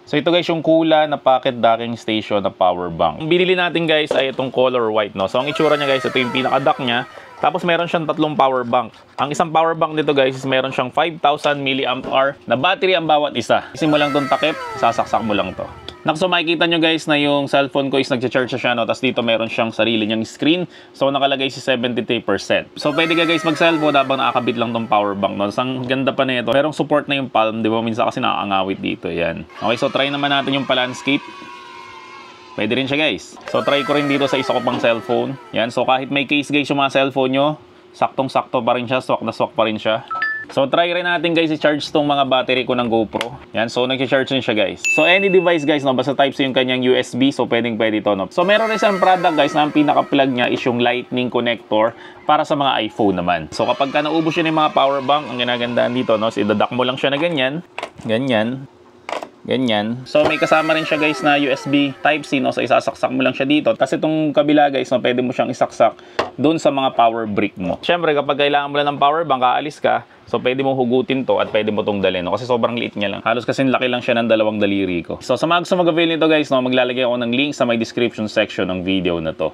So ito guys yung Kula na pocket docking station na power bank. Ang binili natin guys ay itong color white, no? So ang itsura niya guys, ito yung pinaka-dock niya. Tapos meron siyang tatlong power bank. Ang isang power bank nito guys is meron siyang 5,000 mAh na battery ang bawat isa. Isin mo lang itong takip, sasaksak mo lang to. So makikita nyo guys na yung cellphone ko is nag-charge siya, no? Tapos dito meron siyang sarili niyang screen. So nakalagay si 73%. So pwede ka guys mag-cellphone habang nakakabit lang tong power bank, no? So, ang ganda pa nito. Merong support na yung palm, di ba? Minsan kasi nakakangawit dito, yan. Okay, so try naman natin yung pa-landscape. Pwede rin siya guys. So try ko rin dito sa isa ko pang cellphone. Yan, so kahit may case guys yung mga cellphone nyo, saktong-sakto pa rin siya, swak na swak pa rin siya. So try rin natin guys i-charge tong mga battery ko ng GoPro. Yan, so nag-charge rin siya guys. So any device guys, no, basta Type-C yung kanyang USB, so pwede ito, no. So meron rin isang product guys na ang pinaka-plug niya is yung lightning connector para sa mga iPhone naman. So kapag ka naubos yun yung mga power bank, ang ginagandaan dito, no, so idadak mo lang siya na ganyan, ganyan. Ganyan. So may kasama rin siya guys na USB Type-C, no? So isasaksak mo lang siya dito. Tapos itong kabila guys, no, pwede mo siyang isaksak doon sa mga power brick mo. Siyempre kapag kailangan mo lang ng power bank, aalis ka, so pwede mo hugutin to at pwede mo tong dalhin, no? Kasi sobrang liit niya lang. Halos kasi laki lang siya ng dalawang daliri ko. So sa mga gusto mag-avail nito guys, no, maglalagay ako ng link sa may description section ng video na to.